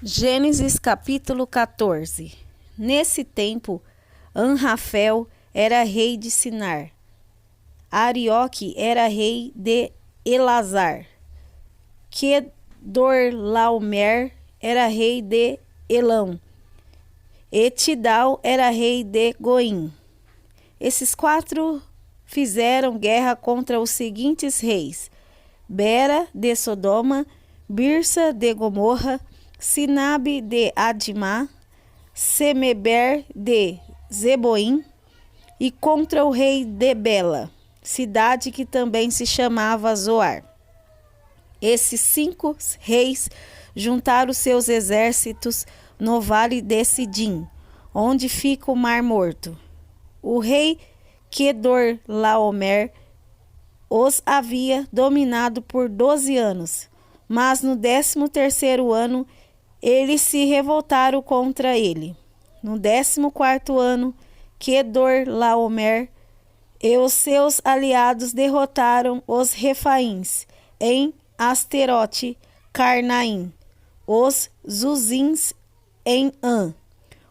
Gênesis capítulo 14. Nesse tempo, Anrafel era rei de Sinar. Arioque era rei de Elazar. Quedorlaomer era rei de Elão. E Tidal era rei de Goim. Esses quatro fizeram guerra contra os seguintes reis: Bera de Sodoma, Birsa de Gomorra, Sinabe de Adimá, Semeber de Zeboim, e contra o rei de Bela, cidade que também se chamava Zoar. Esses 5 reis juntaram seus exércitos no vale de Sidim, onde fica o Mar Morto. O rei Quedorlaomer os havia dominado por 12 anos, mas no 13º ano eles se revoltaram contra ele. No 14º ano, Quedorlaomer e os seus aliados derrotaram os Refaíns em Asterote Carnaim, os Zuzins em An,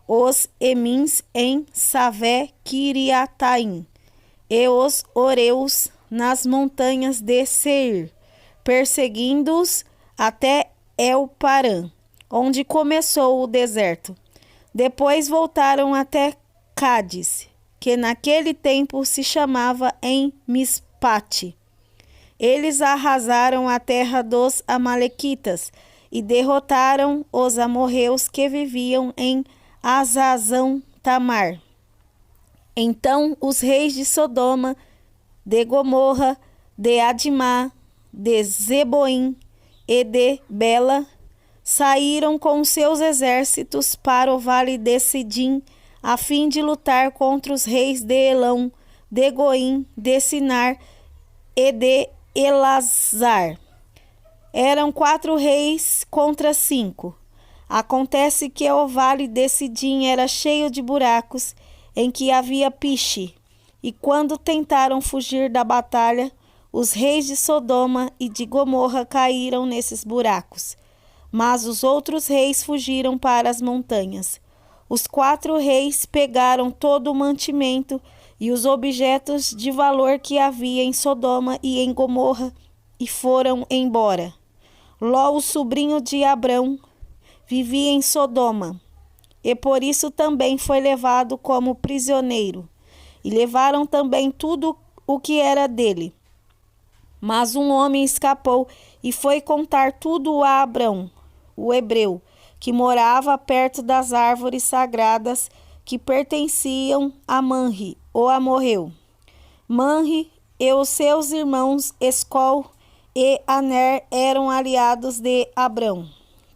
os Emins em Savé Kiriataim e os Oreus nas montanhas de Seir, perseguindo-os até El-Parã, onde começou o deserto. Depois voltaram até Cádiz, que naquele tempo se chamava em Mispate. Eles arrasaram a terra dos amalequitas e derrotaram os amorreus que viviam em Azazão Tamar. Então os reis de Sodoma, de Gomorra, de Adimá, de Zeboim e de Bela saíram com seus exércitos para o vale de Sidim, a fim de lutar contra os reis de Elão, de Goim, de Sinar e de Elazar. Eram 4 reis contra 5. Acontece que o vale de Sidim era cheio de buracos, em que havia piche, e quando tentaram fugir da batalha, os reis de Sodoma e de Gomorra caíram nesses buracos. Mas os outros reis fugiram para as montanhas. Os 4 reis pegaram todo o mantimento e os objetos de valor que havia em Sodoma e em Gomorra e foram embora. Ló, o sobrinho de Abrão, vivia em Sodoma, e por isso também foi levado como prisioneiro. E levaram também tudo o que era dele. Mas um homem escapou e foi contar tudo a Abrão, o hebreu, que morava perto das árvores sagradas que pertenciam a Manre, o amorreu. Manre e os seus irmãos Escol e Aner eram aliados de Abrão.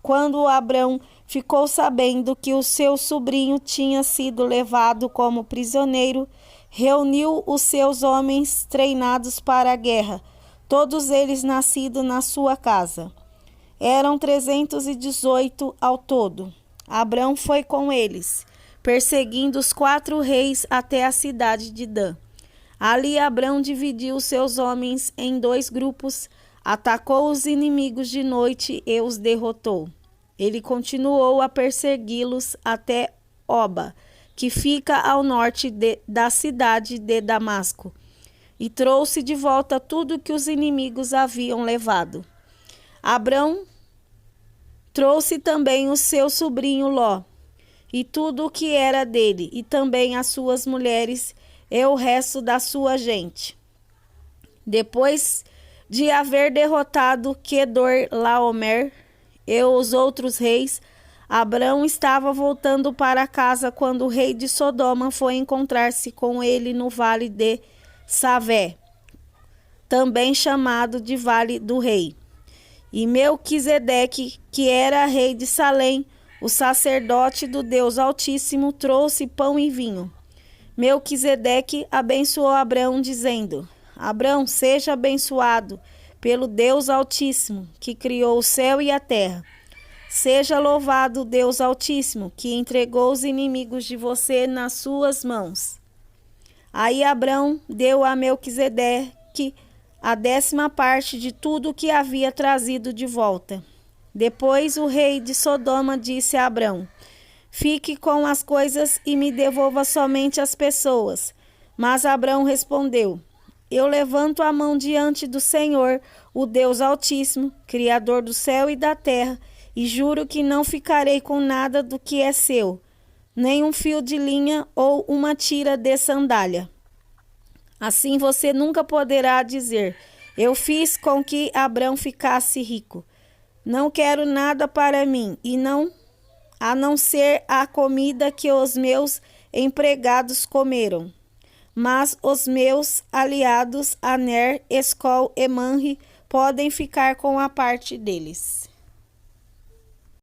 Quando Abrão ficou sabendo que o seu sobrinho tinha sido levado como prisioneiro, reuniu os seus homens treinados para a guerra, todos eles nascidos na sua casa. Eram 318 ao todo. Abrão foi com eles, perseguindo os 4 reis até a cidade de Dan. Ali Abrão dividiu os seus homens em 2 grupos, atacou os inimigos de noite e os derrotou. Ele continuou a persegui-los até Oba, que fica ao norte da cidade de Damasco, e trouxe de volta tudo que os inimigos haviam levado. Abrão trouxe também o seu sobrinho Ló, e tudo o que era dele, e também as suas mulheres e o resto da sua gente. Depois de haver derrotado Quedorlaomer e os outros reis, Abrão estava voltando para casa quando o rei de Sodoma foi encontrar-se com ele no vale de Savé, também chamado de Vale do Rei. E Melquisedeque, que era rei de Salém, o sacerdote do Deus Altíssimo, trouxe pão e vinho. Melquisedeque abençoou Abrão, dizendo: Abrão, seja abençoado pelo Deus Altíssimo, que criou o céu e a terra. Seja louvado o Deus Altíssimo, que entregou os inimigos de você nas suas mãos. Aí Abrão deu a Melquisedeque a 10ª parte de tudo o que havia trazido de volta. Depois o rei de Sodoma disse a Abrão: fique com as coisas e me devolva somente as pessoas. Mas Abrão respondeu: eu levanto a mão diante do Senhor, o Deus Altíssimo, Criador do céu e da terra, e juro que não ficarei com nada do que é seu, nem um fio de linha ou uma tira de sandália. Assim você nunca poderá dizer: eu fiz com que Abrão ficasse rico. Não quero nada para mim, a não ser a comida que os meus empregados comeram. Mas os meus aliados, Aner, Escol e Manre, podem ficar com a parte deles.